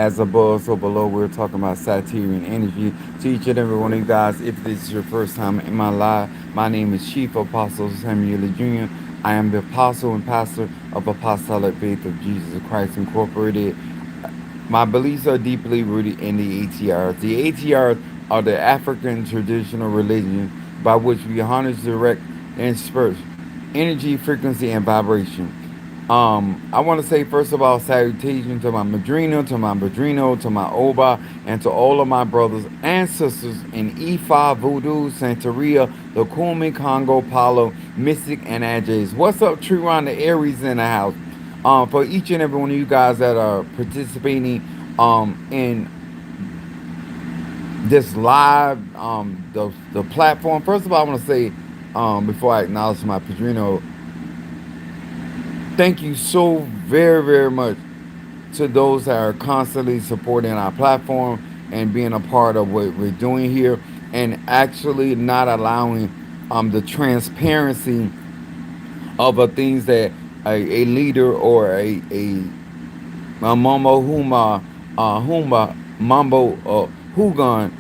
as above, so below. We're talking about Satyrian energy. To each and every one of you guys, if this is your first time in my life, my name is Chief Apostle Samuel Jr. I am the apostle and pastor of Apostolic Faith of Jesus Christ Incorporated. My beliefs are deeply rooted in the ATRs. The ATRs are the African traditional religion by which we harness, direct, and disperse energy, frequency, and vibration. I want to say first of all, salutation to my madrina, to my padrino, to my oba, and to all of my brothers and sisters in Ifa, Voodoo, Santeria, Lukumi, Congo, Palo, Mystic, and Ajays. What's up, Triron, the Aries in the house? For each and every one of you guys that are participating in this live the platform. First of all, I want to say before I acknowledge my padrino, thank you so very, very much to those that are constantly supporting our platform and being a part of what we're doing here and actually not allowing the transparency of things that a leader or a mambo huma mambo hugan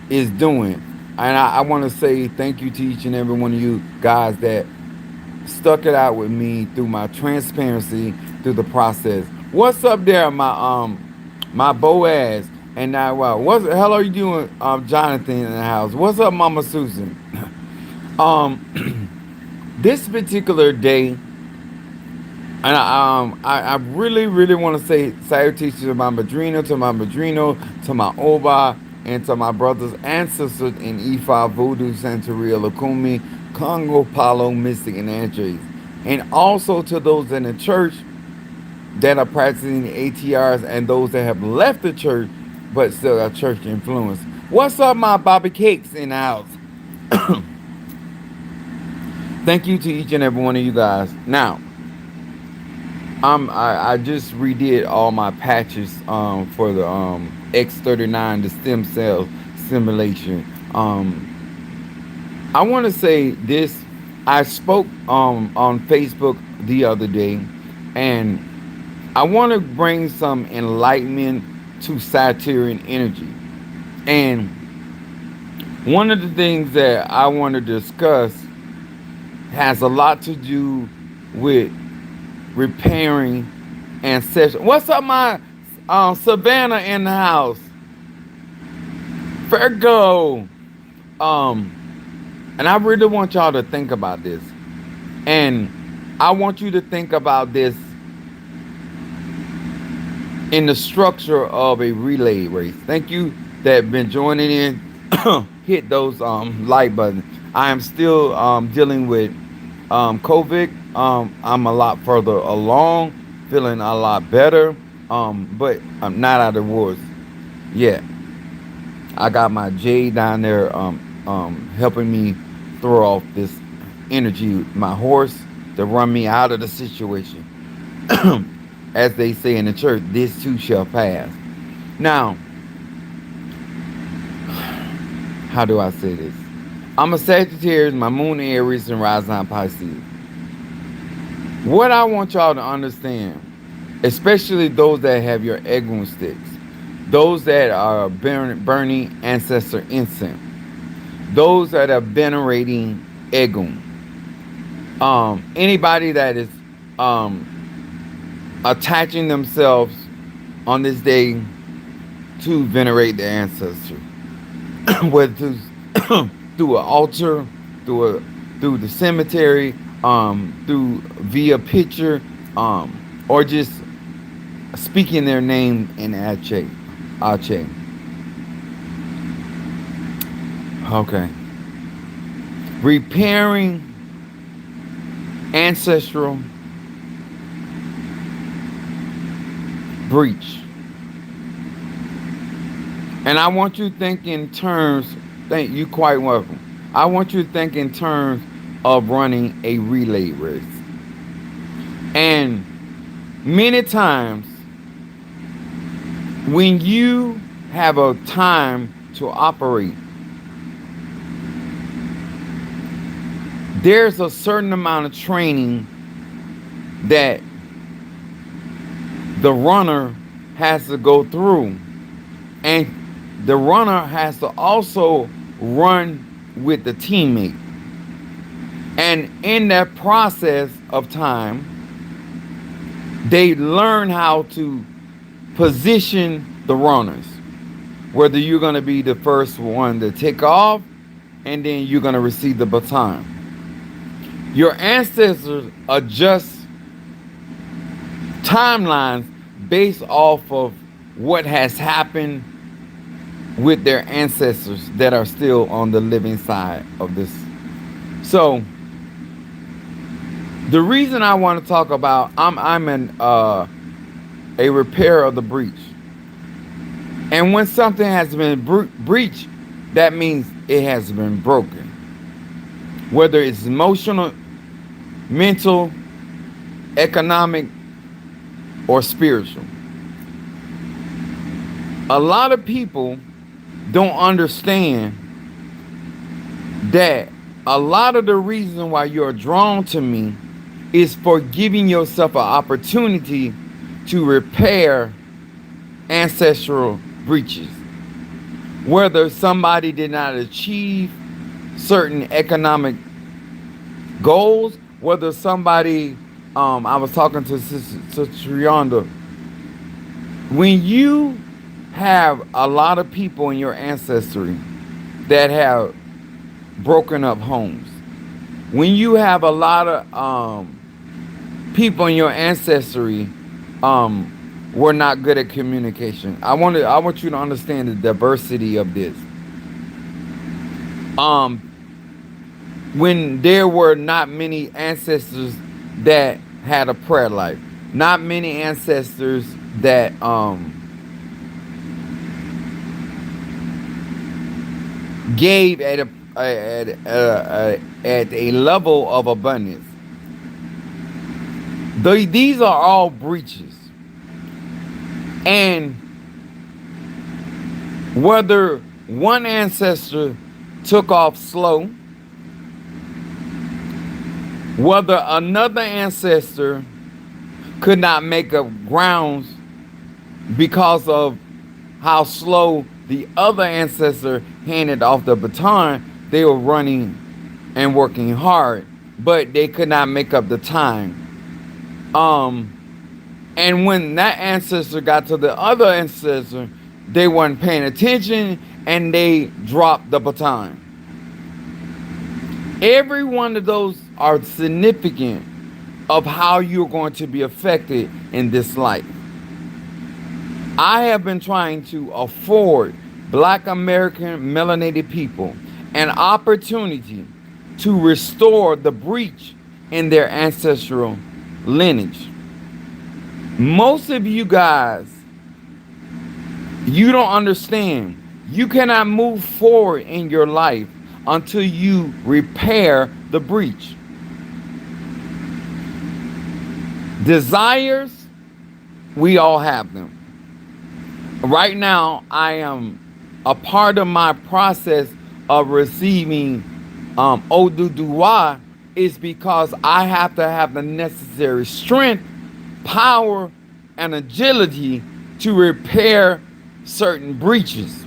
is doing. And I want to say thank you to each and every one of you guys that stuck it out with me through my transparency through the process. What's up there, my Boaz? And now, what the hell are you doing, Jonathan in the house? What's up, Mama Susan? This particular day, and I really, really want to say salutations to my madrino, to my oba, and to my brothers and sisters in Ifa, Voodoo, Santeria, Lukumi, Congo, Palo, Mystic, and Andres. And also to those in the church that are practicing the ATRs and those that have left the church but still got church influence. What's up, my Bobby Cakes in the house? Thank you to each and every one of you guys. Now, I just redid all my patches for the X39, the stem cell simulation. I want to say this. I spoke on Facebook the other day, and I want to bring some enlightenment to Satyrian energy. And one of the things that I want to discuss has a lot to do with repairing ancestral. What's up, my Savannah in the house? Virgo. And I really want y'all to think about this. And I want you to think about this in the structure of a relay race. Thank you that have been joining in. Hit those like buttons. I am still dealing with COVID. I'm a lot further along, feeling a lot better. But I'm not out of the woods yet. I got my J down there helping me throw off this energy, my horse, to run me out of the situation. As they say in the church, this too shall pass. Now, how do I say this? I'm a Sagittarius, my moon Aries, and rising on Pisces. What I want y'all to understand, especially those that have your egg sticks, those that are burning ancestor incense, those that are venerating Egun, anybody that is attaching themselves on this day to venerate their ancestors, whether through an altar, through the cemetery, through via picture, or just speaking their name in Ache. Okay. Repairing ancestral breach. And I want you to think in terms, thank you, quite welcome. I want you to think in terms of running a relay race. And many times, when you have a time to operate, there's a certain amount of training that the runner has to go through, and the runner has to also run with the teammate. And in that process of time, they learn how to position the runners, whether you're going to be the first one to take off and then you're going to receive the baton. Your ancestors adjust timelines based off of what has happened with their ancestors that are still on the living side of this. So the reason I want to talk about I'm a repair of the breach. And when something has been breached, that means it has been broken. Whether it's emotional, mental, economic, or spiritual. A lot of people don't understand that a lot of the reason why you're drawn to me is for giving yourself an opportunity to repair ancestral breaches. Whether somebody did not achieve certain economic goals, whether somebody, I was talking to Sister Trianda, when you have a lot of people in your ancestry that have broken up homes, when you have a lot of people in your ancestry were not good at communication. I want you to understand the diversity of this. When there were not many ancestors that had a prayer life, not many ancestors that gave at a level of abundance. These are all breaches. And whether one ancestor took off slow, whether another ancestor could not make up grounds because of how slow the other ancestor handed off the baton, they were running and working hard, but they could not make up the time. And when that ancestor got to the other ancestor, they weren't paying attention and they dropped the baton. Every one of those are significant of how you're going to be affected in this life. I have been trying to afford Black American melanated people an opportunity to restore the breach in their ancestral lineage. Most of you guys, you don't understand. You cannot move forward in your life until you repair the breach. Desires, we all have them. Right now, I am a part of my process of receiving Oduduwa is because I have to have the necessary strength, power, and agility to repair certain breaches.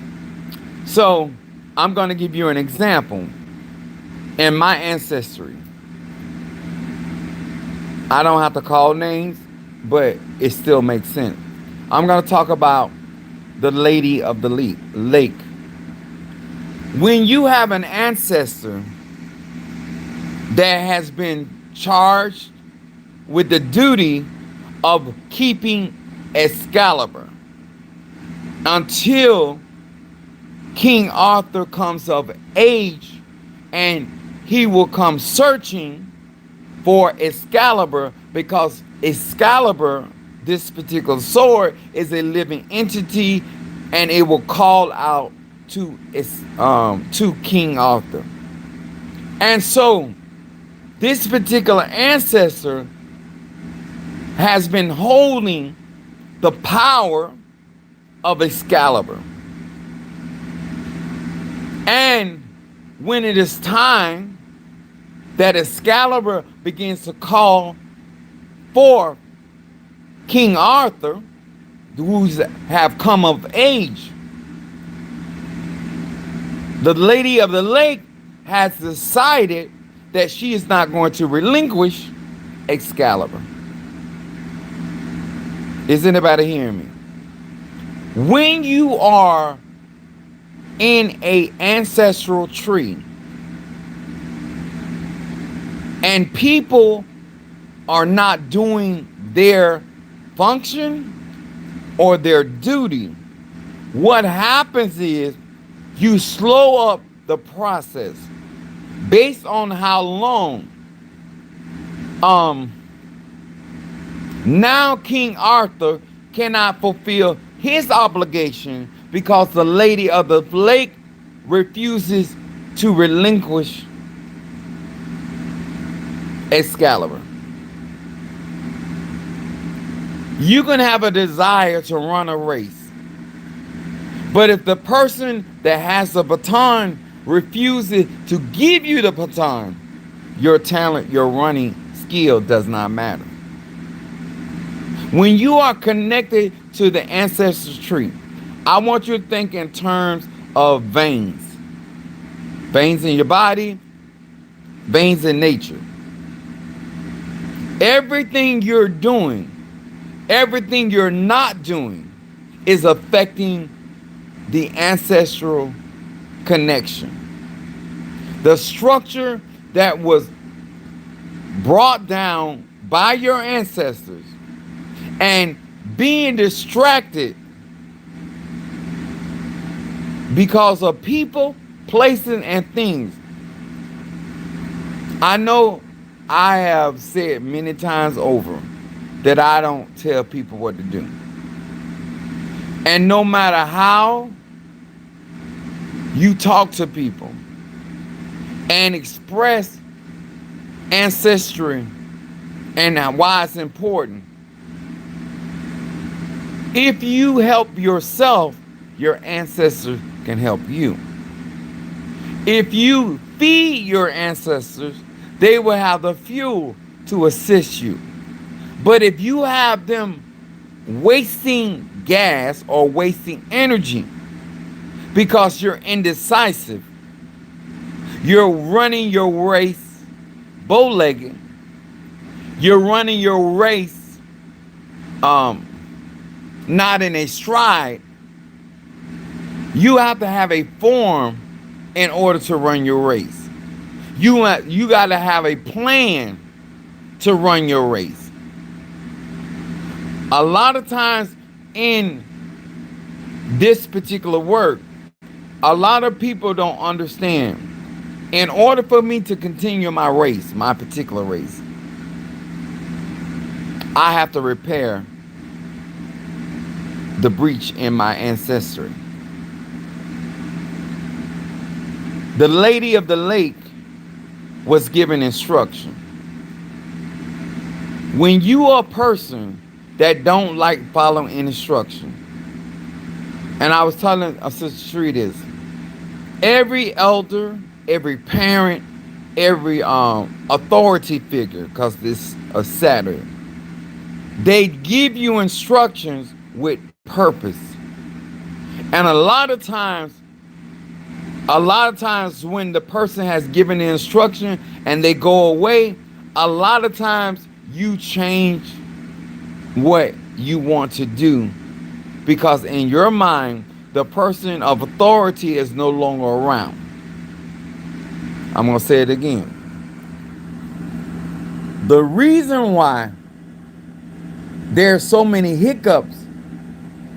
So I'm going to give you an example. In my ancestry, I don't have to call names, but it still makes sense. I'm going to talk about the Lady of the Lake. When you have an ancestor that has been charged with the duty of keeping Excalibur until King Arthur comes of age, and he will come searching for Excalibur, because Excalibur, this particular sword, is a living entity, and it will call out to King Arthur. And so this particular ancestor has been holding the power of Excalibur. And when it is time that Excalibur begins to call for King Arthur, who have come of age, the Lady of the Lake has decided that she is not going to relinquish Excalibur. Is anybody hearing me? When you are in a ancestral tree and people are not doing their function or their duty, what happens is you slow up the process based on how long. Now King Arthur cannot fulfill his obligation because the Lady of the Lake refuses to relinquish Excalibur. You can have a desire to run a race, but if the person that has the baton refuses to give you the baton, your talent, your running skill does not matter. When you are connected to the ancestral tree, I want you to think in terms of veins. Veins in your body, veins in nature. Everything you're doing, everything you're not doing is affecting the ancestral connection. The structure that was brought down by your ancestors and being distracted because of people, places, and things. I know I have said many times over that I don't tell people what to do. And no matter how you talk to people and express ancestry and why it's important, if you help yourself, your ancestors can help you. If you feed your ancestors, they will have the fuel to assist you. But if you have them wasting gas or wasting energy because you're indecisive, you're running your race bow-legged, you're running your race not in a stride, you have to have a form in order to run your race. You got to have a plan to run your race. A lot of times in this particular work, a lot of people don't understand. In order for me to continue my race, my particular race, I have to repair the breach in my ancestry. The Lady of the Lake was given instruction. When you are a person that don't like following instruction, and I was telling Sister Shree this, every elder, every parent, every authority figure, because this is Saturday, they give you instructions with purpose. And a lot of times when the person has given the instruction and they go away, a lot of times you change what you want to do because in your mind, the person of authority is no longer around. I'm going to say it again. The reason why there's so many hiccups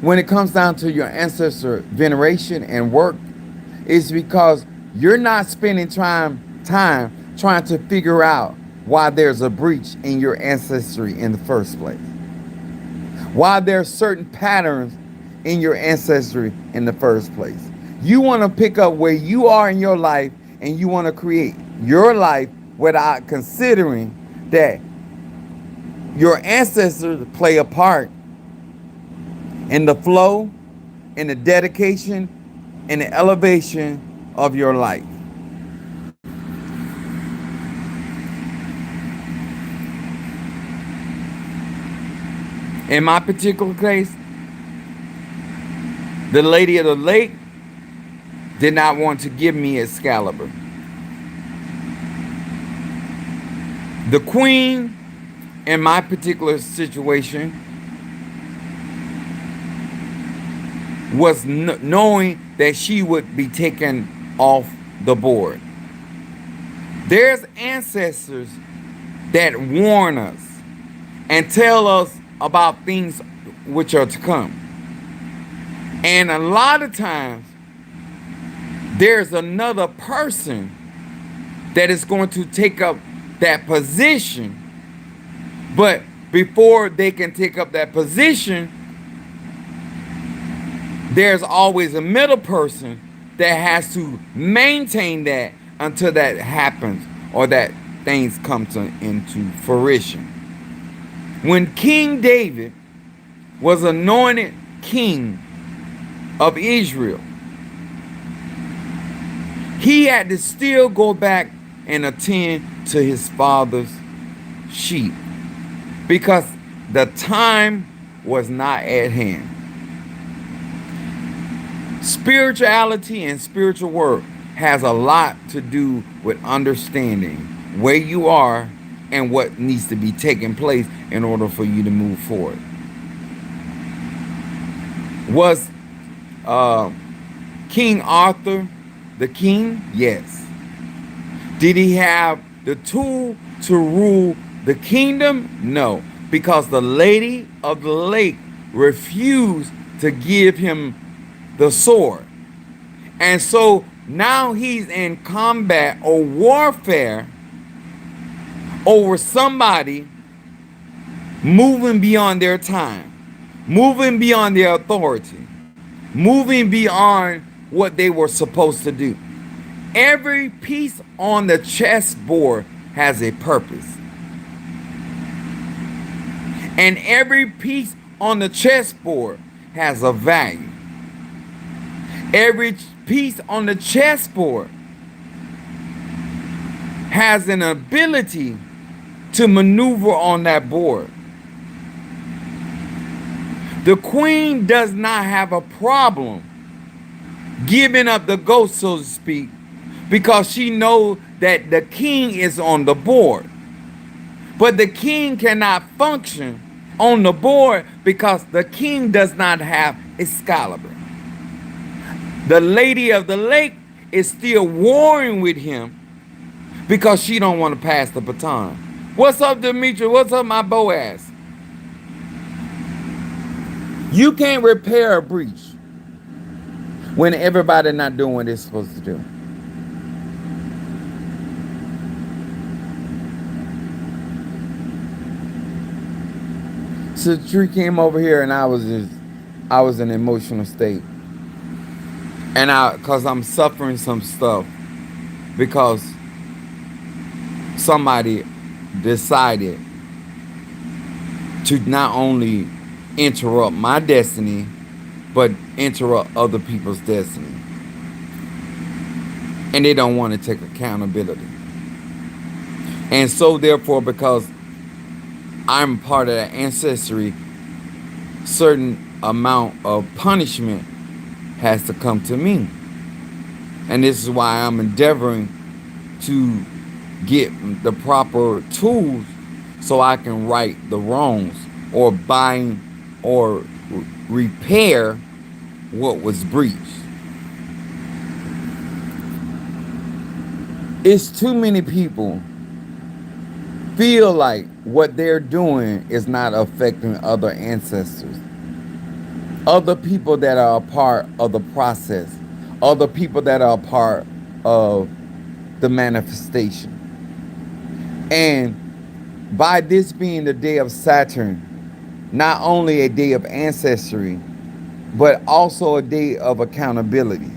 when it comes down to your ancestor veneration and work is because you're not spending time trying to figure out why there's a breach in your ancestry in the first place. Why there's certain patterns in your ancestry in the first place. You want to pick up where you are in your life and you want to create your life without considering that your ancestors play a part in the flow, in the dedication, in the elevation of your life. In my particular case, The lady of the lake did not want to give me Excalibur. The queen, in my particular situation, was knowing that she would be taken off the board. There's ancestors that warn us and tell us about things which are to come. And a lot of times, there's another person that is going to take up that position. But before they can take up that position, there's always a middle person that has to maintain that until that happens or that things come into fruition. When King David was anointed king of Israel, he had to still go back and attend to his father's sheep because the time was not at hand. Spirituality and spiritual work has a lot to do with understanding where you are and what needs to be taking place in order for you to move forward. Was King Arthur the king? Yes. Did he have the tool to rule the kingdom? No, because the lady of the lake refused to give him the sword. And so now he's in combat or warfare over somebody moving beyond their time, moving beyond their authority, moving beyond what they were supposed to do. Every piece on the chessboard has a purpose. And every piece on the chessboard has a value. Every piece on the chessboard has an ability to maneuver on that board. The queen does not have a problem giving up the ghost, so to speak, because she knows that the king is on the board. But the king cannot function on the board because the king does not have Excalibur. The lady of the lake is still warring with him because she don't want to pass the baton. What's up, Demetri? What's up, my Boaz? You can't repair a breach when everybody not doing what they're supposed to do. So the tree came over here and I was in an emotional state. And cause I'm suffering some stuff because somebody decided to not only interrupt my destiny, but interrupt other people's destiny. And they don't want to take accountability. And so therefore, because I'm part of the ancestry, certain amount of punishment has to come to me. And this is why I'm endeavoring to get the proper tools so I can right the wrongs or bind or repair what was breached. It's too many people feel like what they're doing is not affecting other ancestors, other people that are a part of the process, other people that are a part of the manifestation. And by this being the day of Saturn, not only a day of ancestry, but also a day of accountability.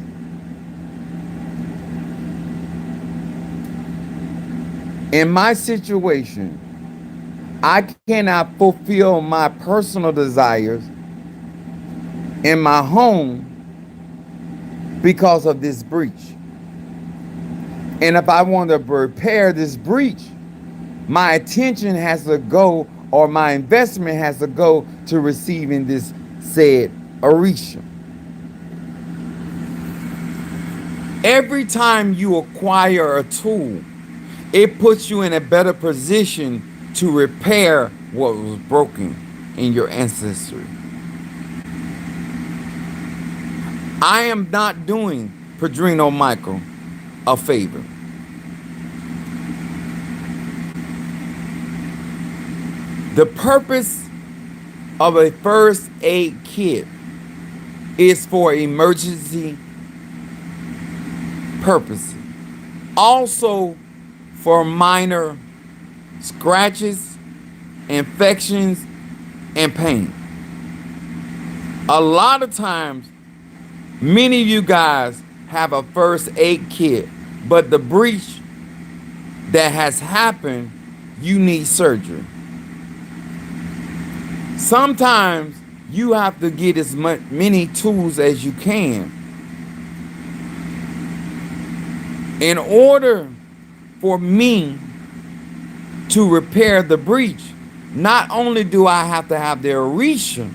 In my situation, I cannot fulfill my personal desires in my home because of this breach. And if I want to repair this breach, my attention has to go, or my investment has to go to receiving this said Orisha. Every time you acquire a tool, it puts you in a better position to repair what was broken in your ancestry. I am not doing Padrino Michael a favor. The purpose of a first aid kit is for emergency purposes. Also for minor scratches, infections, and pain. A lot of times, many of you guys have a first aid kit, but the breach that has happened, you need surgery. Sometimes you have to get as many tools as you can in order for me to repair the breach. Not only do I have to have the Orisha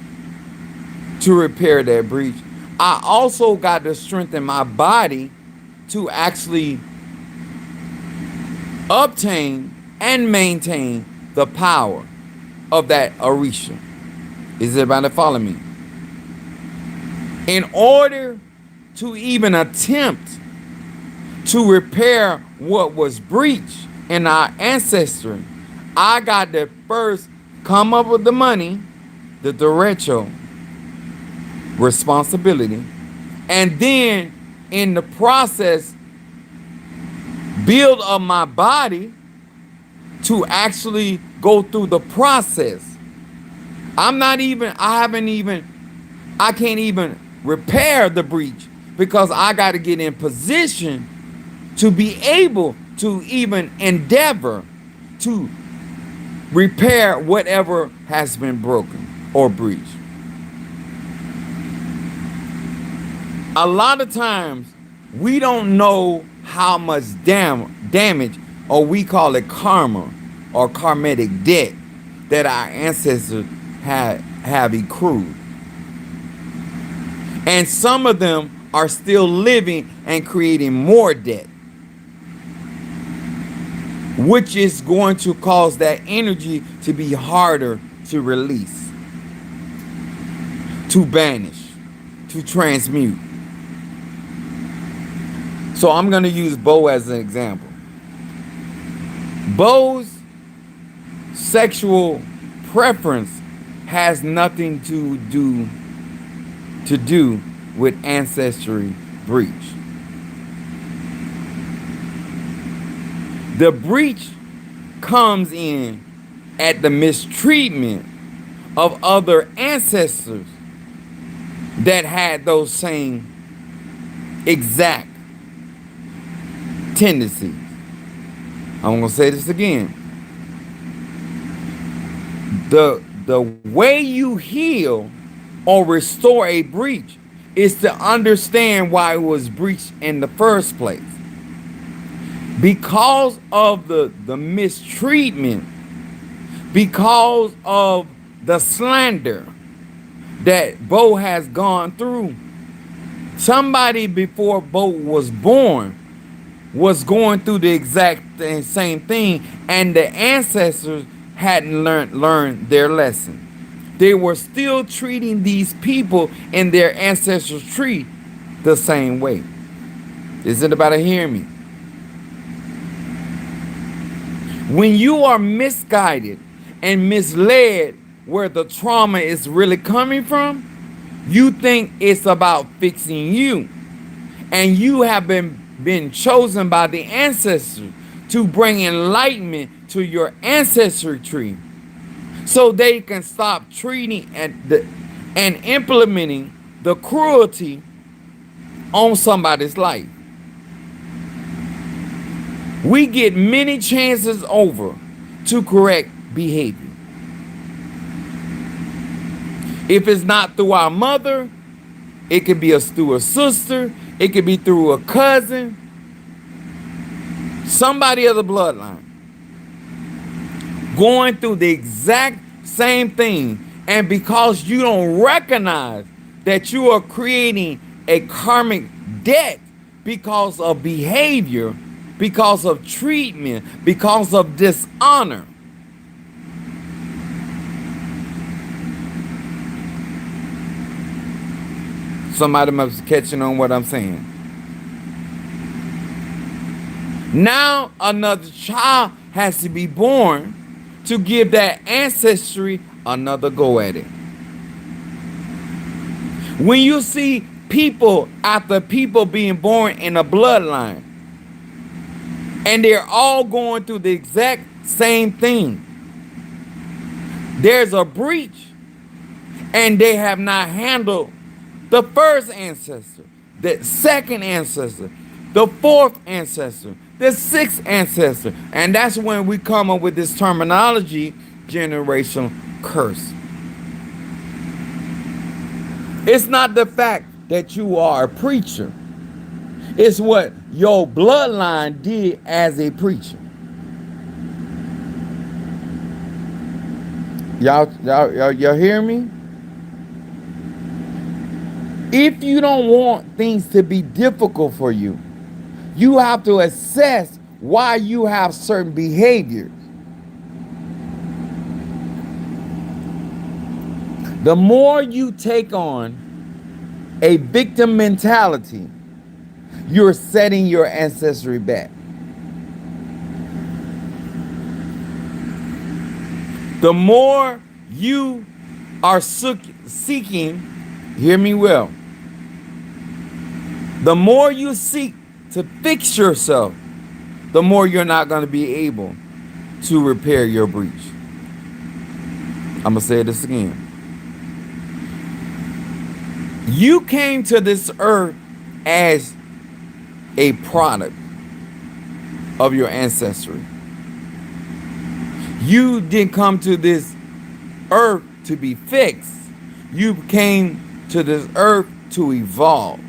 to repair that breach, I also got to strengthen my body to actually obtain and maintain the power of that Orisha. Is everybody follow me? In order to even attempt to repair what was breached in our ancestry, I got to first come up with the money, the derecho, responsibility, and then in the process, build up my body to actually go through the process. I can't even repair the breach because I got to get in position to be able to even endeavor to repair whatever has been broken or breached. A lot of times we don't know how much damage, or we call it karma or karmatic debt, that our ancestors have accrued. And some of them are still living and creating more debt, which is going to cause that energy to be harder to release, to banish, to transmute. So I'm going to use Bo as an example. Bo's sexual preference has nothing to do with ancestry breach. The breach comes in at the mistreatment of other ancestors that had those same exact tendencies. I'm going to say this again. The way you heal or restore a breach is to understand why it was breached in the first place. Because of the mistreatment, because of the slander that Bo has gone through, somebody before Bo was born was going through the exact same thing, and the ancestors hadn't learned their lesson. They were still treating these people in their ancestral tree the same way. Is anybody hearing me? When you are misguided and misled where the trauma is really coming from, you think it's about fixing you. And you have been chosen by the ancestors to bring enlightenment to your ancestry tree, so they can stop treating and implementing the cruelty on somebody's life. We get many chances over to correct behavior. If it's not through our mother, it could be through a sister, it could be through a cousin, somebody of the bloodline, going through the exact same thing. And because you don't recognize that you are creating a karmic debt because of behavior, because of treatment, because of dishonor. Somebody must be catching on what I'm saying. Now another child has to be born to give that ancestry another go at it. When you see people after people being born in a bloodline, and they're all going through the exact same thing, there's a breach, and they have not handled the first ancestor, the second ancestor, the fourth ancestor, the sixth ancestor. And that's when we come up with this terminology, generational curse. It's not the fact that you are a preacher. It's what your bloodline did as a preacher. Y'all hear me? If you don't want things to be difficult for you, you have to assess why you have certain behaviors. The more you take on a victim mentality, you're setting your ancestry back. The more you are seeking, hear me well, the more you seek to fix yourself, the more you're not going to be able to repair your breach. I'm going to say this again. You came to this earth as a product of your ancestry. You didn't come to this earth to be fixed. You came to this earth to evolve.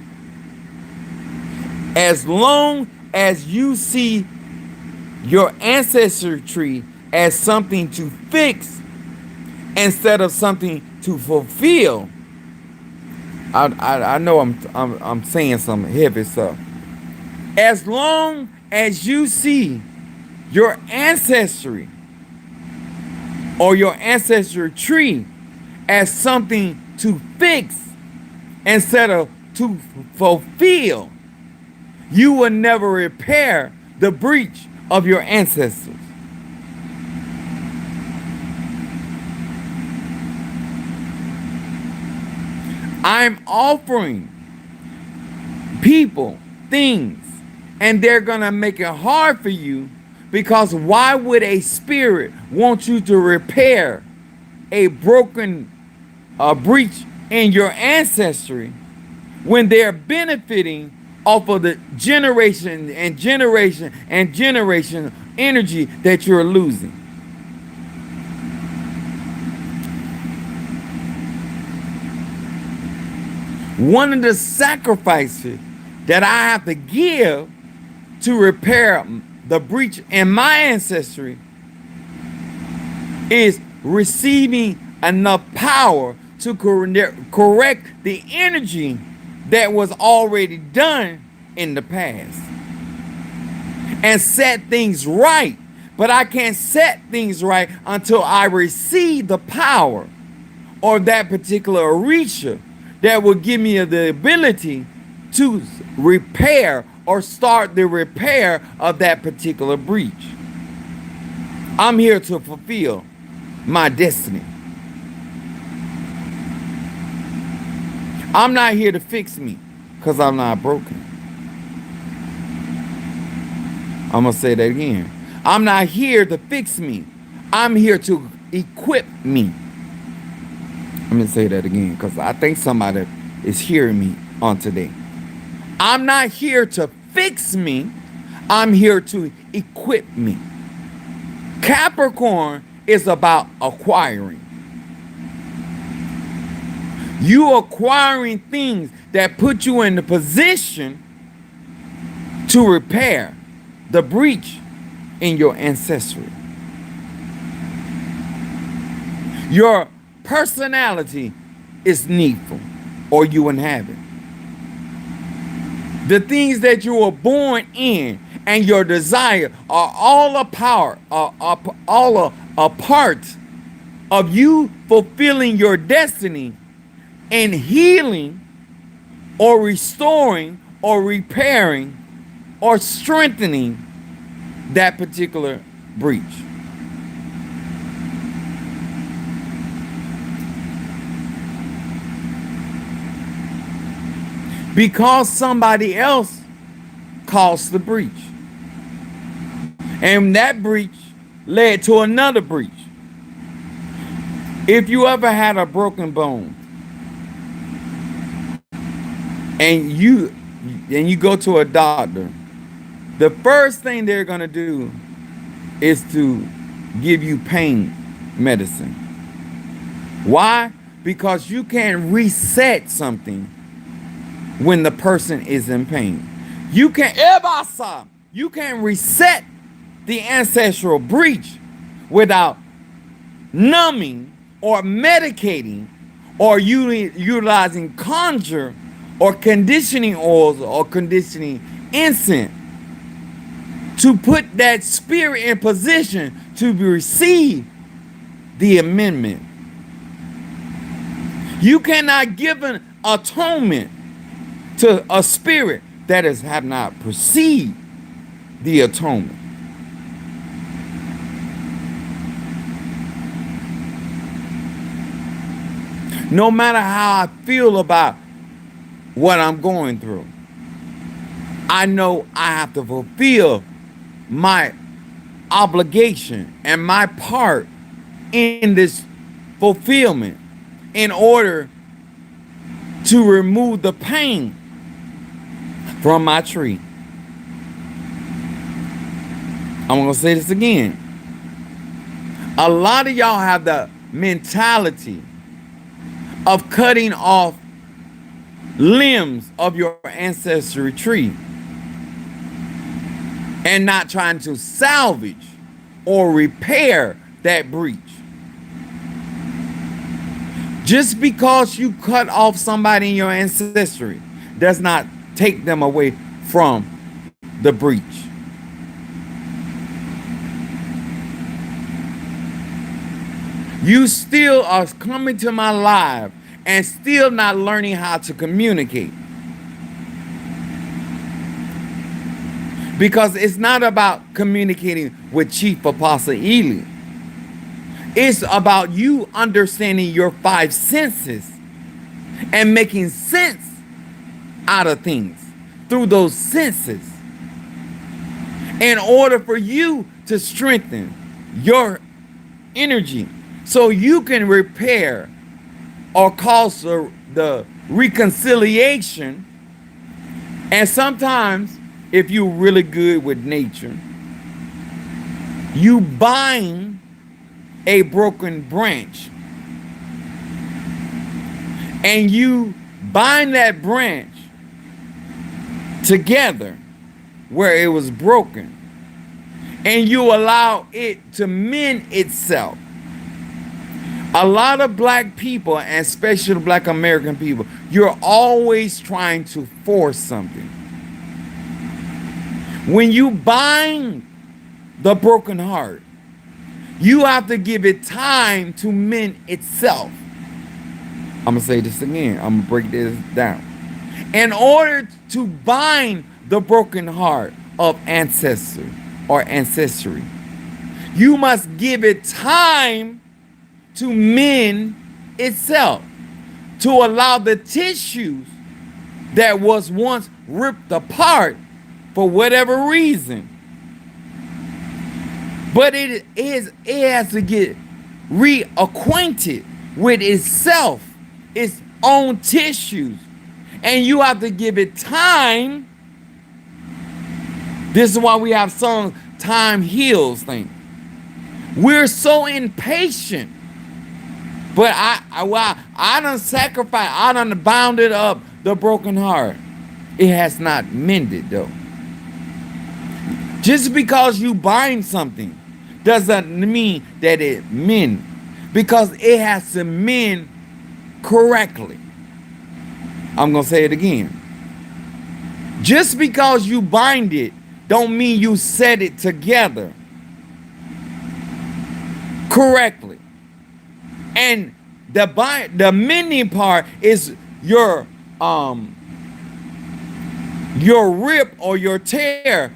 As long as you see your ancestry tree as something to fix instead of something to fulfill, I know I'm saying some heavy stuff. As long as you see your ancestry or your ancestry tree as something to fix instead of to fulfill, you will never repair the breach of your ancestors. I'm offering people things, and they're going to make it hard for you, because why would a spirit want you to repair a broken breach in your ancestry when they're benefiting off of the generation and generation and generation energy that you're losing? One of the sacrifices that I have to give to repair the breach in my ancestry is receiving enough power to correct the energy that was already done in the past and set things right. But I can't set things right until I receive the power or that particular Orisha that will give me the ability to repair or start the repair of that particular breach. I'm here to fulfill my destiny. I'm not here to fix me, because I'm not broken. I'm going to say that again. I'm not here to fix me. I'm here to equip me. Let me say that again, because I think somebody is hearing me on today. I'm not here to fix me. I'm here to equip me. Capricorn is about acquiring. You acquiring things that put you in the position to repair the breach in your ancestry. Your personality is needful, or you wouldn't have it. The things that you were born in and your desire are all a power, a part of you fulfilling your destiny and healing or restoring or repairing or strengthening that particular breach. Because somebody else caused the breach. And that breach led to another breach. If you ever had a broken bone and you go to a doctor, the first thing they're going to do is to give you pain medicine. Why? Because you can't reset something when the person is in pain. You can't reset the ancestral breach without numbing or medicating or utilizing conjure or conditioning oils or conditioning incense to put that spirit in position to receive the amendment. You cannot give an atonement to a spirit that have not perceived the atonement. No matter how I feel about what I'm going through, I know I have to fulfill my obligation and my part in this fulfillment in order to remove the pain from my tree. I'm going to say this again. A lot of y'all have the mentality of cutting off limbs of your ancestry tree and not trying to salvage or repair that breach. Just because you cut off somebody in your ancestry does not take them away from the breach. You still are coming to my live and still not learning how to communicate. Because it's not about communicating with Chief Apostle Ely. It's about you understanding your five senses and making sense out of things through those senses in order for you to strengthen your energy so you can repair or cause the reconciliation. And sometimes, if you're really good with nature, you bind a broken branch and you bind that branch together where it was broken and you allow it to mend itself. A lot of black people, and especially black American people, you're always trying to force something. When you bind the broken heart, you have to give it time to mend itself. I'm going to say this again. I'm going to break this down. In order to bind the broken heart of ancestor or ancestry, you must give it time to mend itself, to allow the tissues that was once ripped apart for whatever reason. But it has to get reacquainted with itself, its own tissues. And you have to give it time. This is why we have songs, time heals thing. We're so impatient. But I done sacrificed, I done bounded up the broken heart. It has not mended though. Just because you bind something doesn't mean that it mend, because it has to mend correctly. I'm going to say it again. Just because you bind it don't mean you set it together correctly. And the mending part is um your rip or your tear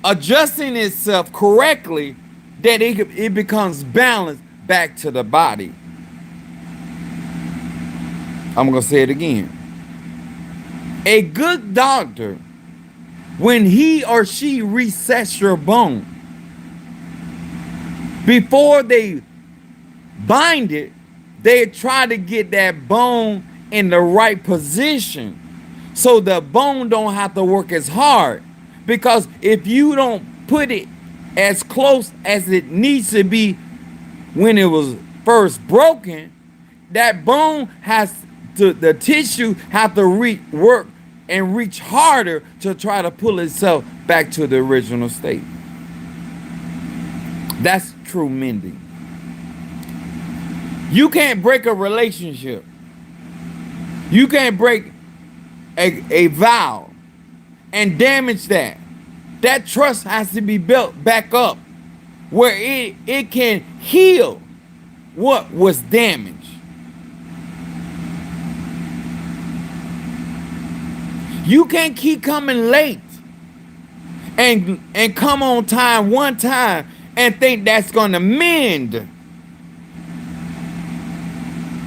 adjusting itself correctly, that it becomes balanced back to the body. I'm gonna say it again. A good doctor, when he or she resets your bone, before they bind it, they try to get that bone in the right position so the bone don't have to work as hard. Because if you don't put it as close as it needs to be when it was first broken, that bone has to, the tissue have to work and reach harder to try to pull itself back to the original state. That's true mending. You can't break a relationship. You can't break a vow and damage that. That trust has to be built back up where it can heal what was damaged. You can't keep coming late and come on time one time and think that's gonna mend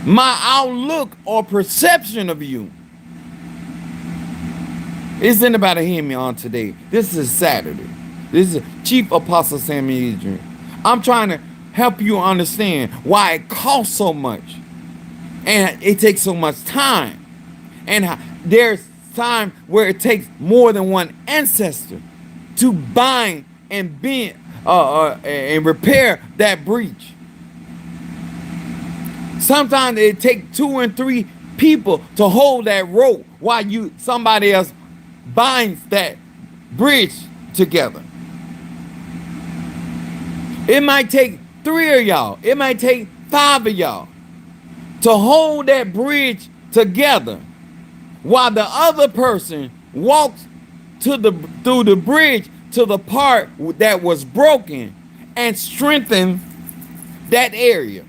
my outlook or perception of you. Is anybody hearing me on today? This is Saturday. This is Chief Apostle Samuel Adrian. I'm trying to help you understand why it costs so much and it takes so much time. And there's time where it takes more than one ancestor to bind and bend and repair that breach. Sometimes it takes 2 and 3 people to hold that rope while somebody else binds that bridge together. It might take 3 of y'all. It might take 5 of y'all to hold that bridge together while the other person walks through the bridge to the part that was broken and strengthen that area.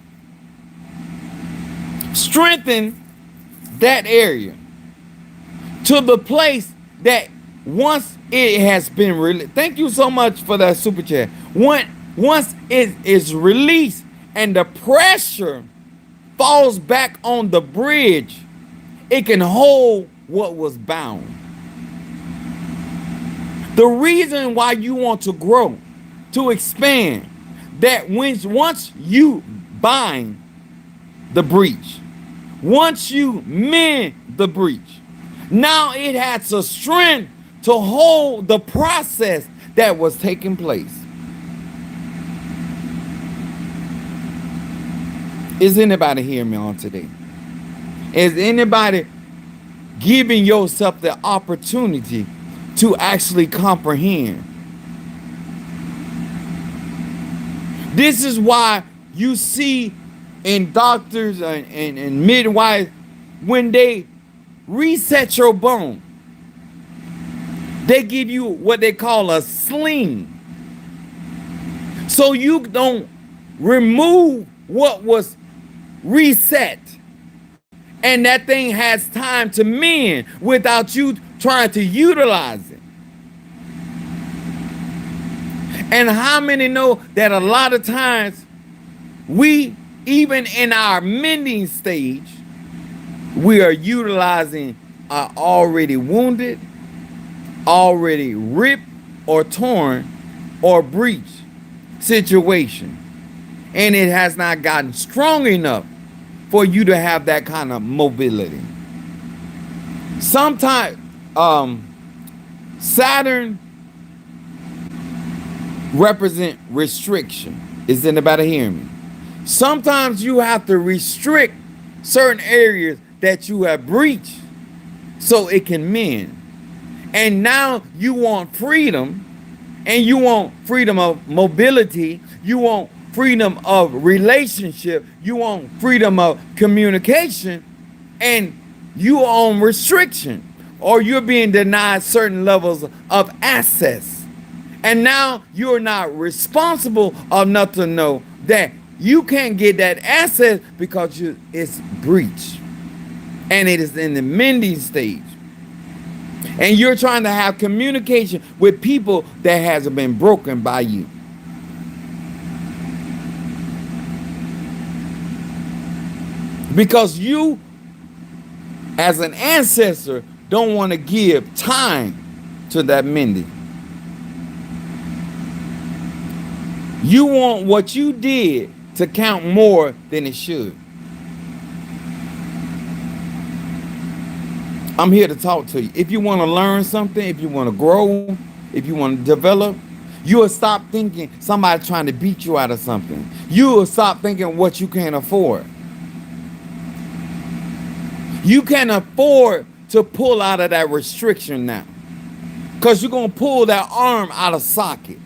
Strengthen that area to the place that once it has been released. Thank you so much for that super chat. Once it is released and the pressure falls back on the bridge, it can hold what was bound. The reason why you want to grow, to expand, that once you bind the breach, once you mend the breach, now it has the strength to hold the process that was taking place. Is anybody hearing me on today? Is anybody giving yourself the opportunity to actually comprehend? This is why you see in doctors and midwives, when they reset your bone, they give you what they call a sling, so you don't remove what was reset, and that thing has time to mend without you trying to utilize it. And how many know that a lot of times we, even in our mending stage, we are utilizing our already wounded, already ripped or torn or breached situation, and it has not gotten strong enough for you to have that kind of mobility. Sometimes Saturn represent restriction. Is anybody hearing me? Sometimes you have to restrict certain areas that you have breached so it can mend. And now you want freedom, and you want freedom of mobility, you want freedom of relationship, you want freedom of communication, and you are on restriction. or you're being denied certain levels of access. And now you're not responsible enough to know that you can't get that access because it's breached. And it is in the mending stage. And you're trying to have communication with people that hasn't been broken by you. Because you, as an ancestor, don't want to give time to that mending. You want what you did to count more than it should. I'm here to talk to you. If you want to learn something, if you want to grow, if you want to develop, you will stop thinking somebody trying to beat you out of something. You will stop thinking what you can't afford. You can afford to pull out of that restriction now, because you're going to pull that arm out of socket.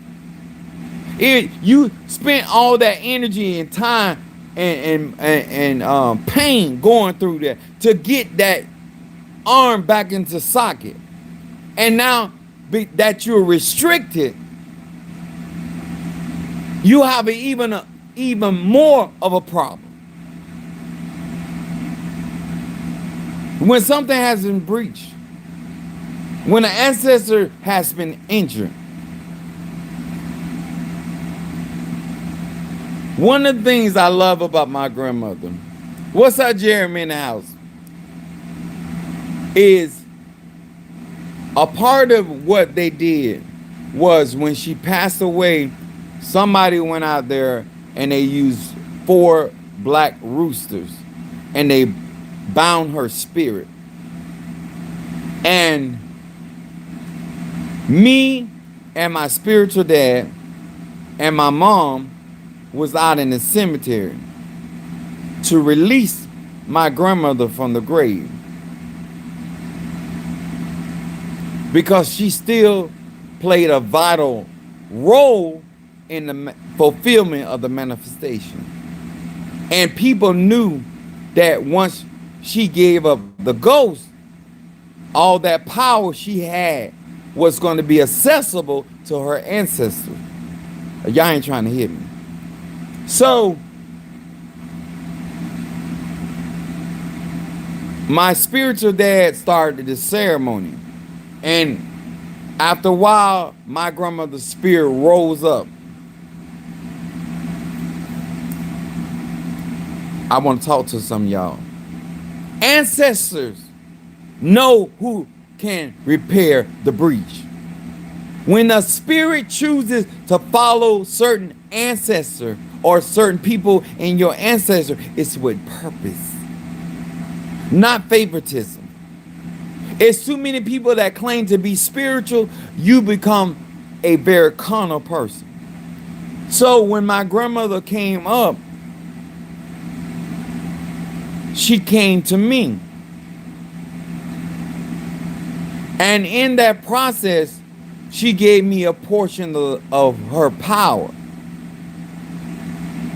You spent all that energy and time and pain going through that to get that arm back into socket. And now that you're restricted, you have even more of a problem. When something has been breached, when an ancestor has been injured, one of the things I love about my grandmother, what's up, Jeremy in the house, is a part of what they did was when she passed away, somebody went out there and they used 4 black roosters and they bound her spirit. And me and my spiritual dad and my mom was out in the cemetery to release my grandmother from the grave, because she still played a vital role in the fulfillment of the manifestation. And people knew that once she gave up the ghost, all that power she had was going to be accessible to her ancestors. Y'all ain't trying to hit me. So my spiritual dad started the ceremony. And after a while, my grandmother's spirit rose up. I want to talk to some of y'all. Ancestors know who can repair the breach. When a spirit chooses to follow certain ancestor or certain people in your ancestor, it's with purpose, not favoritism. It's too many people that claim to be spiritual, you become a very carnal person. So when my grandmother came up, she came to me. And in that process, she gave me a portion of her power.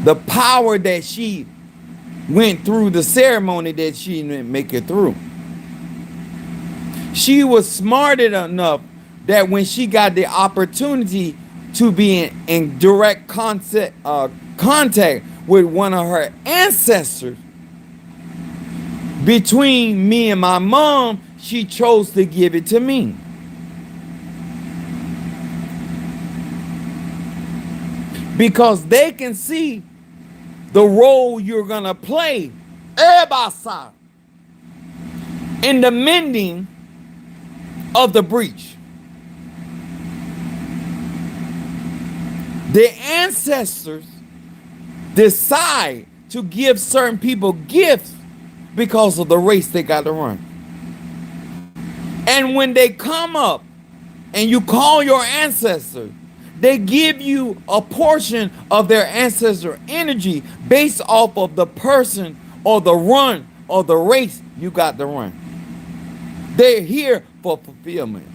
The power that she went through the ceremony that she didn't make it through. She was smart enough that when she got the opportunity to be in direct contact with one of her ancestors, between me and my mom, she chose to give it to me. Because they can see the role you're going to play in the mending of the breach. The ancestors decide to give certain people gifts because of the race they got to run. And when they come up and you call your ancestor, they give you a portion of their ancestor energy based off of the person or the run or the race you got to run. They're here for fulfillment.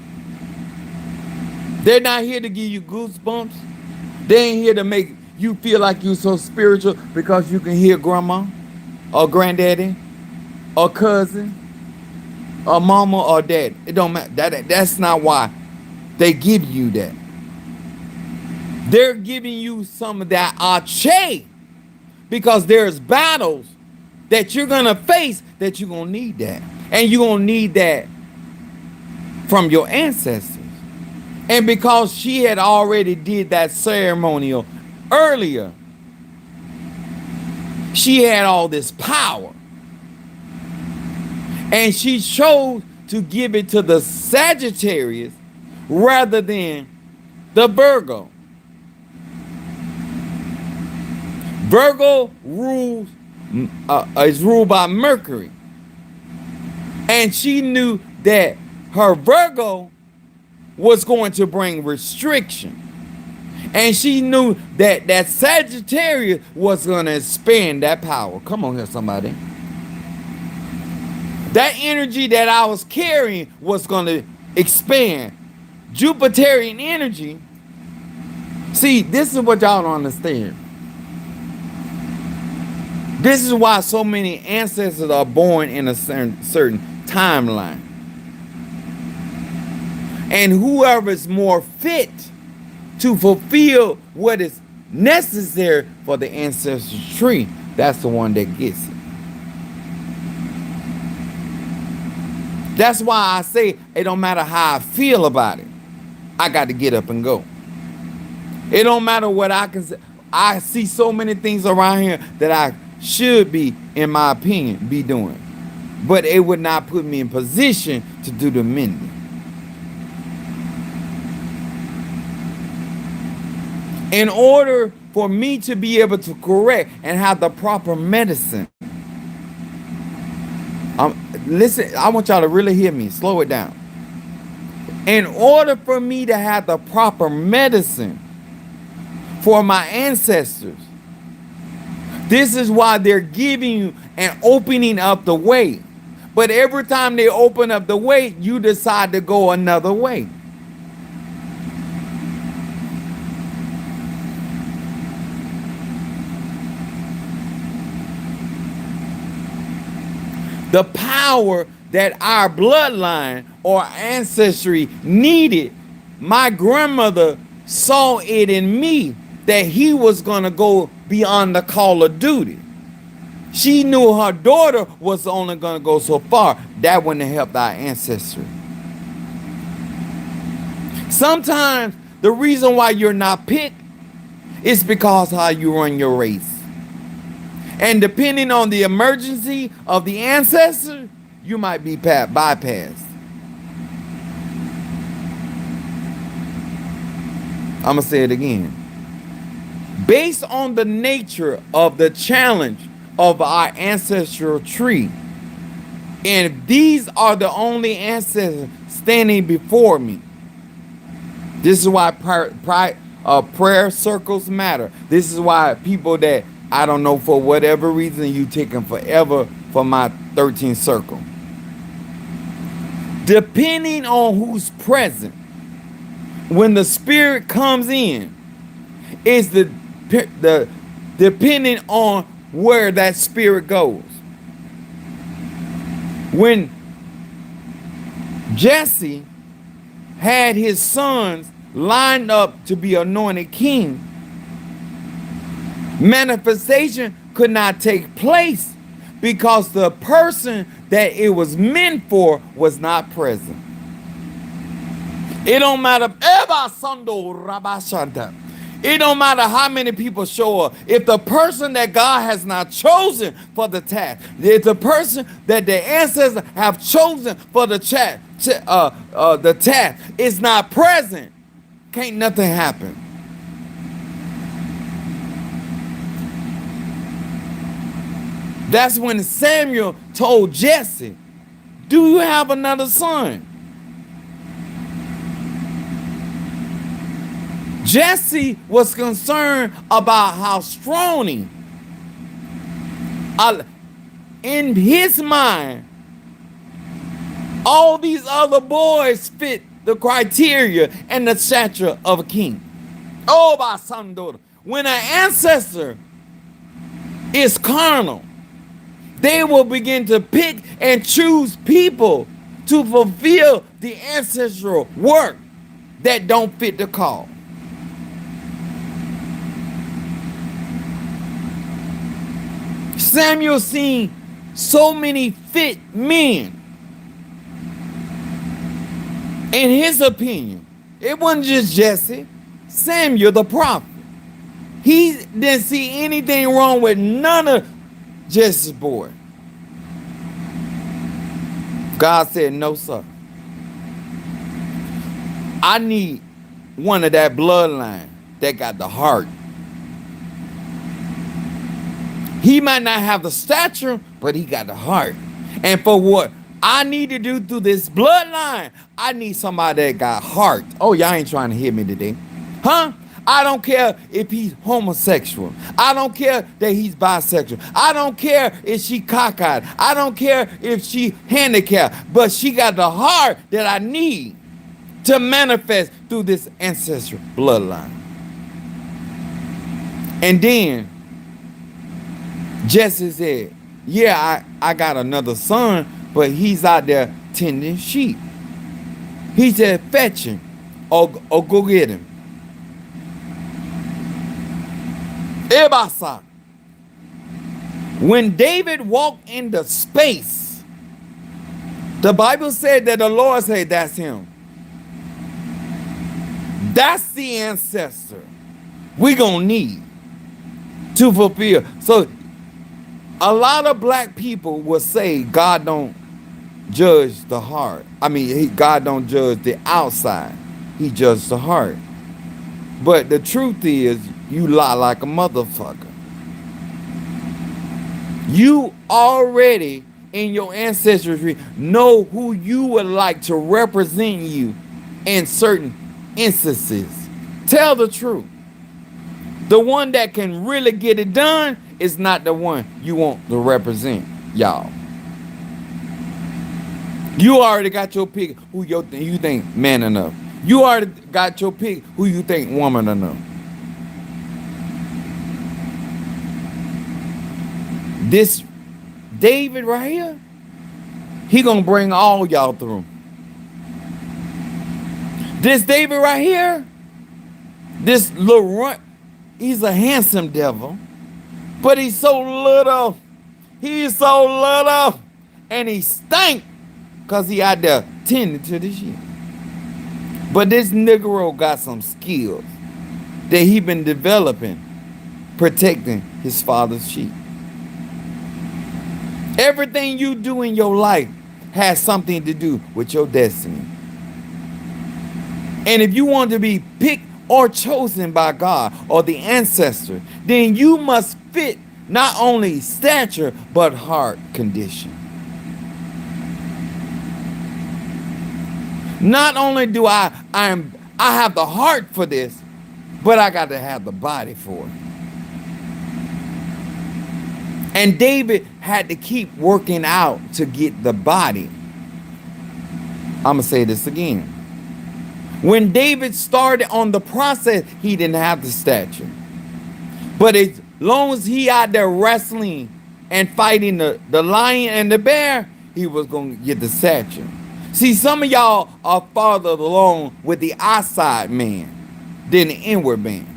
They're not here to give you goosebumps. They ain't here to make you feel like you're so spiritual because you can hear grandma or granddaddy or cousin. or mama or dad. It don't matter. That's not why they give you that. They're giving you some of that ache because there's battles that you're gonna face that you're gonna need that, and you're gonna need that from your ancestors. And because she had already did that ceremonial earlier, she had all this power, and she chose to give it to the Sagittarius rather than the Virgo. Virgo rules is ruled by Mercury, and she knew that her Virgo was going to bring restriction, and she knew that that Sagittarius was going to expand that power. Come on here, somebody. That energy that I was carrying was going to expand. Jupiterian energy. See, this is what y'all don't understand. This is why so many ancestors are born in a certain timeline. And whoever is more fit to fulfill what is necessary for the ancestral tree, that's the one that gets it. That's why I say it don't matter how I feel about it. I got to get up and go. It don't matter what I can say. I see so many things around here that I should be, in my opinion, be doing. But it would not put me in position to do the mending. In order for me to be able to correct and have the proper medicine, listen, I want y'all to really hear me. Slow it down. In order for me to have the proper medicine for my ancestors, this is why they're giving you and opening up the way. But every time they open up the way, you decide to go another way. The power that our bloodline or ancestry needed, my grandmother saw it in me that he was going to go beyond the call of duty. She knew her daughter was only going to go so far. That wouldn't have helped our ancestry. Sometimes the reason why you're not picked is because how you run your race. And depending on the emergency of the ancestor, you might be bypassed. I'm going to say it again. Based on the nature of the challenge of our ancestral tree, and these are the only ancestors standing before me. This is why prayer circles matter. This is why people that, I don't know, for whatever reason, you taking forever for my 13th circle. Depending on who's present, when the spirit comes in, is the depending on where that spirit goes. When Jesse had his sons lined up to be anointed king, manifestation could not take place because the person that it was meant for was not present. It don't matter. It don't matter how many people show up. If the person that God has not chosen for the task, if the person that the ancestors have chosen for the task is not present, can't nothing happen. That's when Samuel told Jesse, "Do you have another son?" Jesse was concerned about how strong he, in his mind, all these other boys fit the criteria and the stature of a king. Oh, my son, daughter. When an ancestor is carnal, they will begin to pick and choose people to fulfill the ancestral work that don't fit the call. Samuel seen so many fit men. In his opinion, it wasn't just Jesse, Samuel the prophet. He didn't see anything wrong with none of Jesse's boy. God said, no, sir. I need one of that bloodline that got the heart. He might not have the stature, but he got the heart. And for what I need to do through this bloodline, I need somebody that got heart. Oh, y'all ain't trying to hear me today. Huh? I don't care if he's homosexual. I don't care that he's bisexual. I don't care if she cockeyed. I don't care if she handicapped. But she got the heart that I need to manifest through this ancestral bloodline. And then Jesse said, yeah, I got another son, but he's out there tending sheep. He said, fetch him or go get him. Ebasa. When David walked into space, the Bible said that the Lord said, that's him. That's the ancestor we gonna need to fulfill. So a lot of black people will say God don't judge the heart. I mean, God don't judge the outside. He judges the heart. But the truth is, you lie like a motherfucker. You already in your ancestry know who you would like to represent you in certain instances. Tell the truth. The one that can really get it done is not the one you want to represent y'all. You already got your pick who you think man enough. You already got your pick who you think woman enough. This David right here, he gonna bring all y'all through. This David right here, this little runt, he's a handsome devil, but he's so little. He's so little, and he stink because he out there tending to the sheep. But this Negro got some skills that he been developing, protecting his father's sheep. Everything you do in your life has something to do with your destiny. And if you want to be picked or chosen by God or the ancestor, then you must fit not only stature, but heart condition. Not only do I have the heart for this, but I got to have the body for it. And David had to keep working out to get the body. I'm going to say this again. When David started on the process, he didn't have the stature. But as long as he out there wrestling and fighting the lion and the bear, he was going to get the stature. See, some of y'all are farther along with the outside man than the inward man.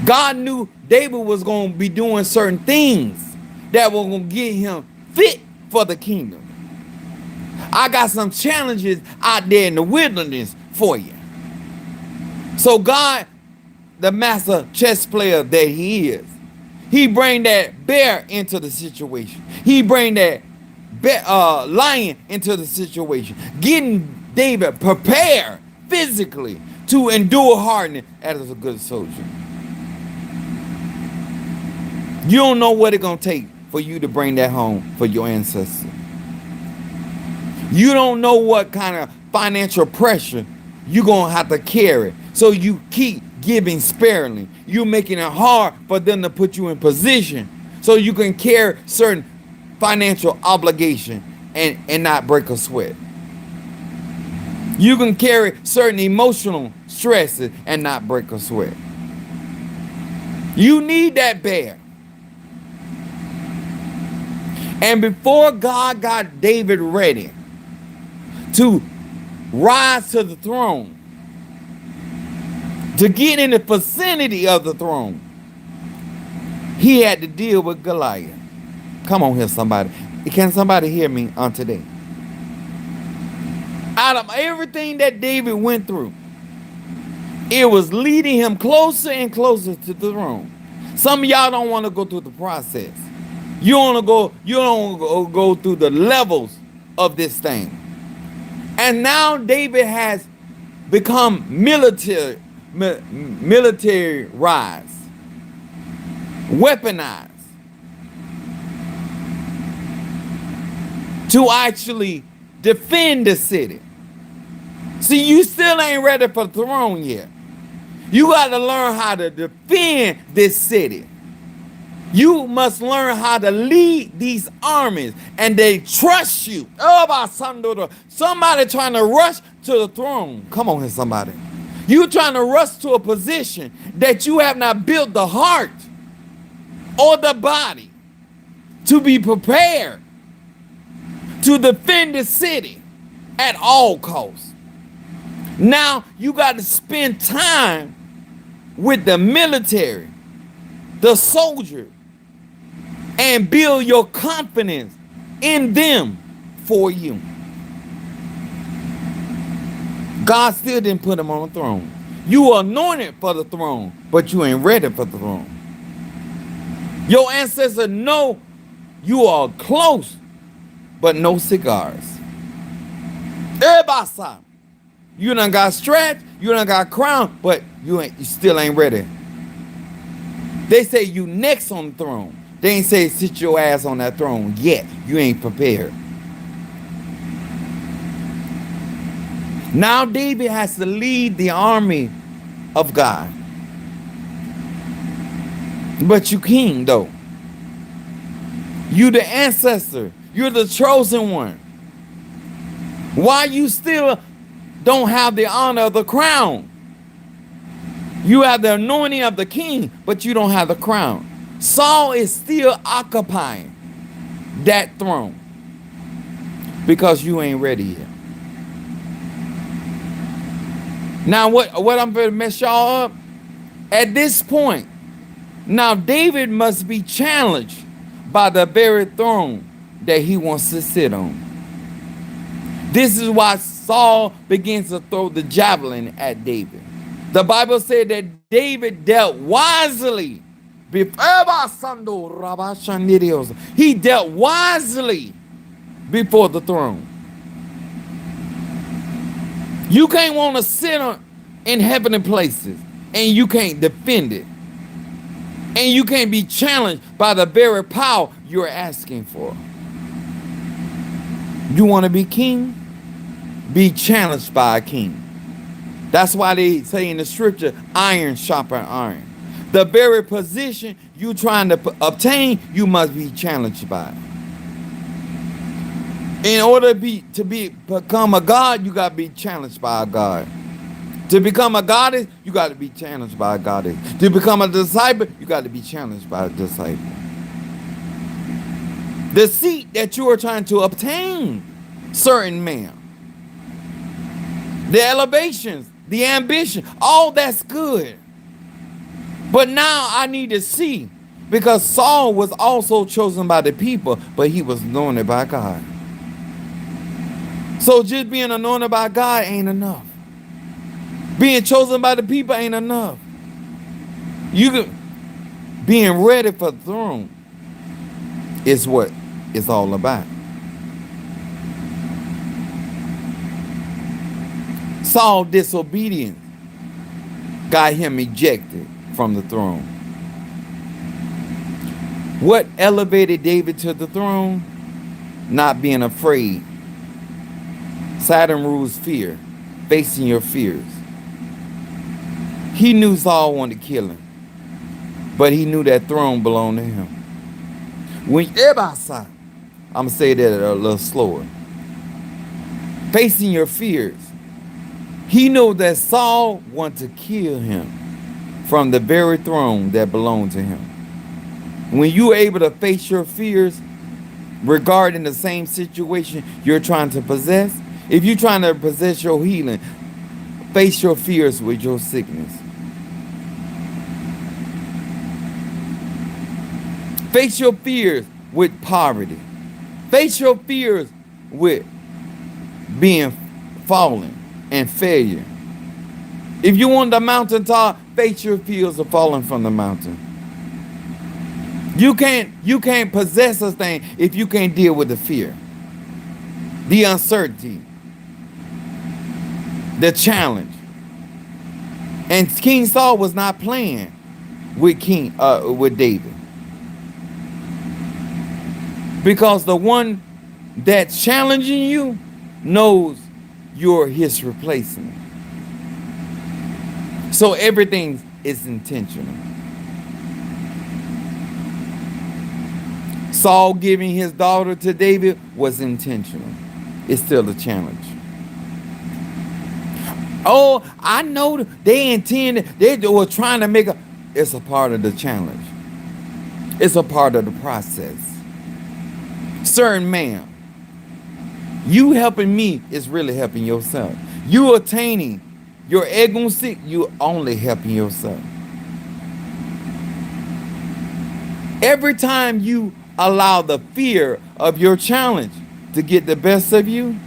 God knew David was going to be doing certain things that were going to get him fit for the kingdom. I got some challenges out there in the wilderness for you. So God, the master chess player that he is, he bring that bear into the situation. He bring that lion into the situation, getting David prepared physically to endure hardness as a good soldier. You don't know what it's going to take for you to bring that home for your ancestors. You don't know what kind of financial pressure you're going to have to carry. So you keep giving sparingly. You're making it hard for them to put you in position so you can carry certain financial obligation and not break a sweat. You can carry certain emotional stresses and not break a sweat. You need that bear. And before God got David ready to rise to the throne, to get in the vicinity of the throne, he had to deal with Goliath. Come on here, somebody. Can somebody hear me on today? Out of everything that David went through, it was leading him closer and closer to the throne. Some of y'all don't want to go through the process. You don't go through the levels of this thing. And now David has become militarized, weaponized to actually defend the city. See, you still ain't ready for the throne yet. You got to learn how to defend this city. You must learn how to lead these armies, and they trust you. Somebody trying to rush to the throne. Come on here, somebody. You trying to rush to a position that you have not built the heart or the body to be prepared to defend the city at all costs. Now you got to spend time with the military, the soldiers, and build your confidence in them for you. God still didn't put him on the throne. You are anointed for the throne, but you ain't ready for the throne. Your ancestors know you are close, but no cigars. Everybody, you done got stretched, you done got crowned, but you still ain't ready. They say you next on the throne. They ain't say sit your ass on that throne yet. You ain't prepared. Now David has to lead the army of God. But you king though. You the ancestor. You're the chosen one. Why you still don't have the honor of the crown? You have the anointing of the king, but you don't have the crown. Saul is still occupying that throne because you ain't ready yet. Now what I'm going to mess y'all up? At this point, now David must be challenged by the very throne that he wants to sit on. This is why Saul begins to throw the javelin at David. The Bible said that David dealt wisely. He dealt wisely before the throne. You can't want to sit in heavenly places and you can't defend it. And you can't be challenged by the very power you're asking for. You want to be king? Be challenged by a king. That's why they say in the scripture, iron sharpen iron. The very position you trying to obtain, you must be challenged by. In order to become a god, you got to be challenged by a god. To become a goddess, you got to be challenged by a goddess. To become a disciple, you got to be challenged by a disciple. The seat that you are trying to obtain, certain man. The elevations, the ambition, all that's good. But now I need to see, because Saul was also chosen by the people, but he was anointed by God. So just being anointed by God ain't enough. Being chosen by the people ain't enough. Being ready for the throne is what it's all about. Saul's disobedience got him ejected from the throne. What elevated David to the throne? Not being afraid. Saturn rules fear, facing your fears. He knew Saul wanted to kill him, but he knew that throne belonged to him. I'm going to say that a little slower. Facing your fears. He knew that Saul wanted to kill him from the very throne that belonged to him. When you're able to face your fears, regarding the same situation you're trying to possess. If you're trying to possess your healing, face your fears with your sickness. Face your fears with poverty. Face your fears with being fallen and failure. If you want the mountaintop, face your fears of falling from the mountain. You can't possess a thing if you can't deal with the fear, the uncertainty, the challenge. And King Saul was not playing with David. Because the one that's challenging you knows you're his replacement. So everything is intentional. Saul giving his daughter to David was intentional. It's still a challenge. Oh, I know they intended, they were trying to make a, it's a part of the challenge. It's a part of the process. Certain man, you helping me is really helping yourself. You attaining your egg stick, you only helping yourself. Every time you allow the fear of your challenge to get the best of you,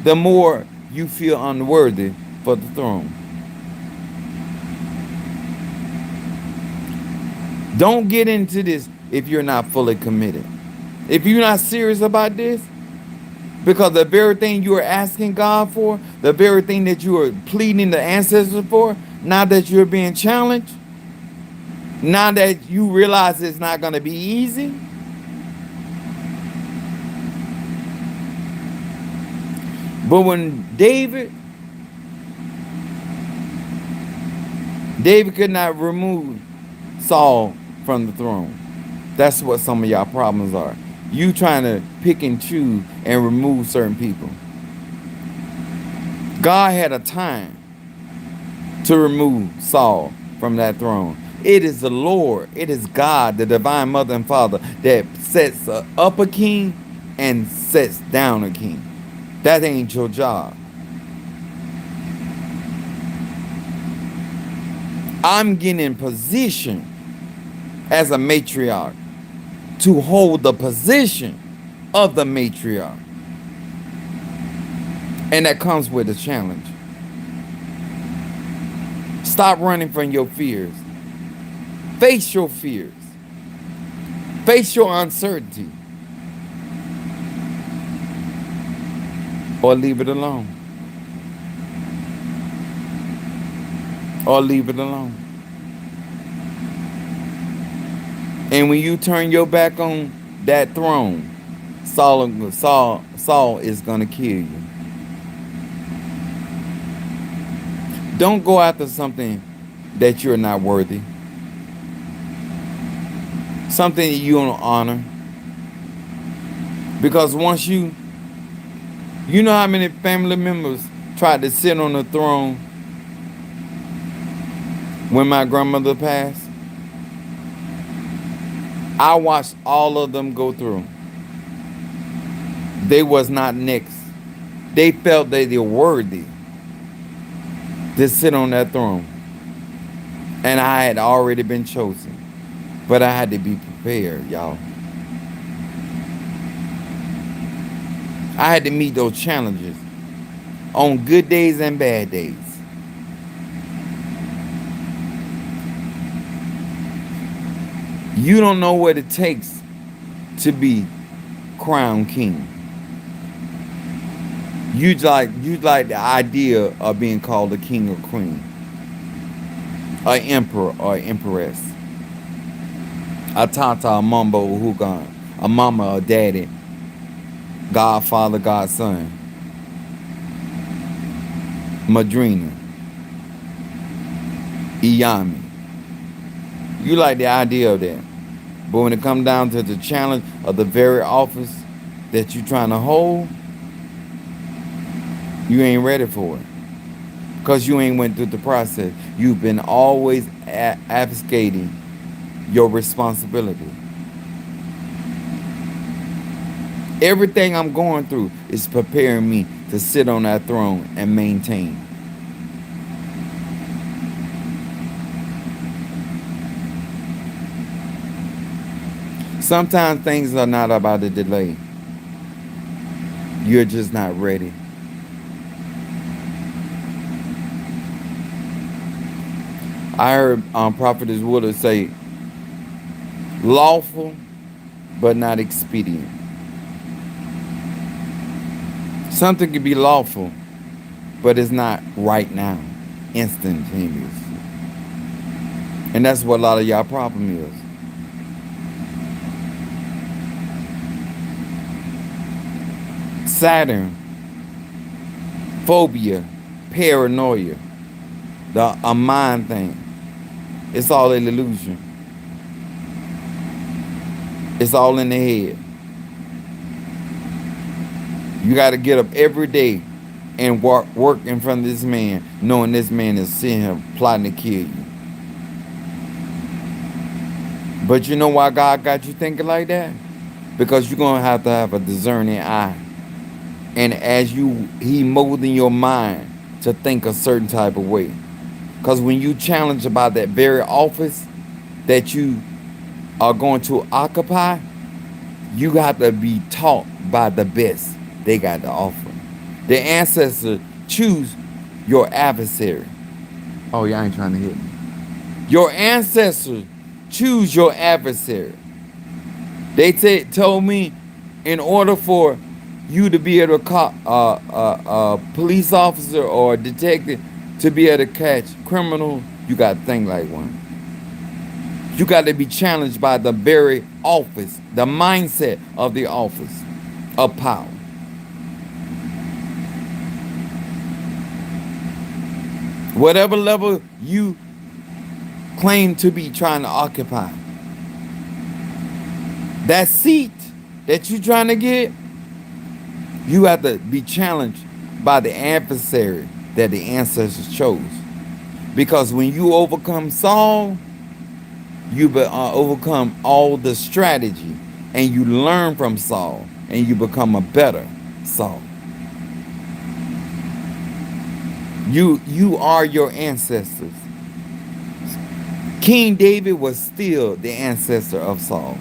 the more you feel unworthy for the throne. Don't get into this if you're not fully committed. If you're not serious about this, because the very thing you are asking God for, the very thing that you are pleading the ancestors for, now that you're being challenged, now that you realize it's not going to be easy, but when David could not remove Saul from the throne. That's what some of y'all problems are. You trying to pick and choose and remove certain people. God had a time to remove Saul from that throne. It is the Lord, it is God, the divine mother and father, that sets up a king and sets down a king. That ain't your job. I'm getting in position as a matriarch to hold the position of the matriarch. And that comes with a challenge. Stop running from your fears. Face your fears. Face your uncertainty. Or leave it alone. Or leave it alone. And when you turn your back on that throne, Saul is going to kill you. Don't go after something that you're not worthy. Something you don't honor. Because once you know how many family members tried to sit on the throne when my grandmother passed? I watched all of them go through. They was not next. They felt that they were worthy to sit on that throne. And I had already been chosen. But I had to be prepared, y'all. I had to meet those challenges on good days and bad days. You don't know what it takes to be crowned king. You like the idea of being called a king or queen, an emperor or empress, a tata, a mumbo, a hugan, a mama, a daddy, godfather, godson, madrina, iyami. You like the idea of that. But when it comes down to the challenge of the very office that you're trying to hold, you ain't ready for it. Because you ain't went through the process. You've been always obfuscating your responsibility. Everything I'm going through is preparing me to sit on that throne and maintain. Sometimes things are not about a delay. You're just not ready. I heard Prophetess Woodard say, lawful but not expedient. Something can be lawful, but it's not right now, instantaneous. And that's what a lot of y'all problem is. Saturn, phobia, paranoia, a mind thing. It's all an illusion. It's all in the head. You got to get up every day and work in front of this man, knowing this man is sitting here plotting to kill you. But you know why God got you thinking like that? Because you're going to have a discerning eye. And as he molding your mind to think a certain type of way. Because when you challenge about that very office that you are going to occupy, you got to be taught by the best they got to offer. The ancestors choose your adversary. Oh, y'all ain't trying to hit me. Your ancestors choose your adversary. They told me in order for you to be able to call a police officer or a detective to be able to catch criminals, you got to think like one. You got to be challenged by the very office, the mindset of the office of power. Whatever level you claim to be trying to occupy, that seat that you're trying to get, you have to be challenged by the adversary that the ancestors chose. Because when you overcome Saul, you overcome all the strategy, and you learn from Saul, and you become a better Saul. You are your ancestors. King David was still the ancestor of Saul.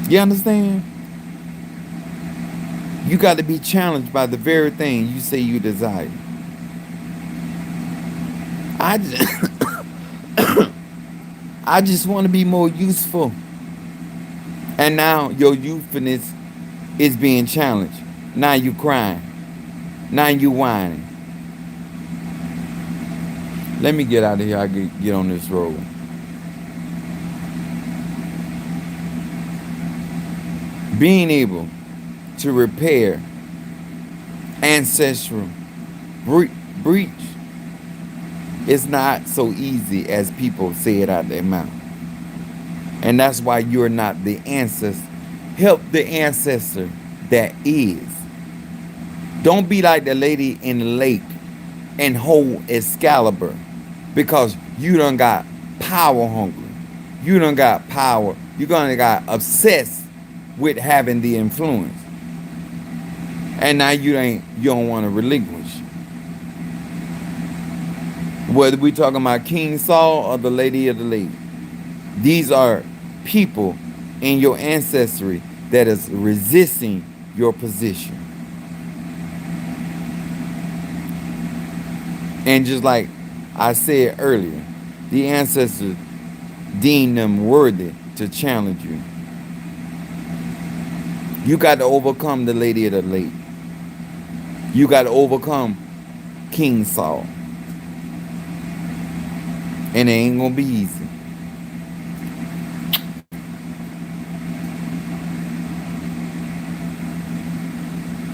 You understand? You got to be challenged by the very thing you say you desire. I just want to be more useful. And now your youthfulness is being challenged. Now you crying. Now you whining. Let me get out of here. I get on this road. Being able to repair ancestral breach is not so easy as people say it out their mouth. And that's why you're not the ancestor. Help the ancestor that is. Don't be like the lady in the lake and hold Excalibur, because you done got power hungry. You done got power. You done got obsessed with having the influence. And now you don't want to relinquish. Whether we talking about King Saul or the Lady of the Lake, these are people in your ancestry that is resisting your position. And just like I said earlier, the ancestors deem them worthy to challenge you. You got to overcome the Lady of the Lake. You got to overcome King Saul. And it ain't going to be easy.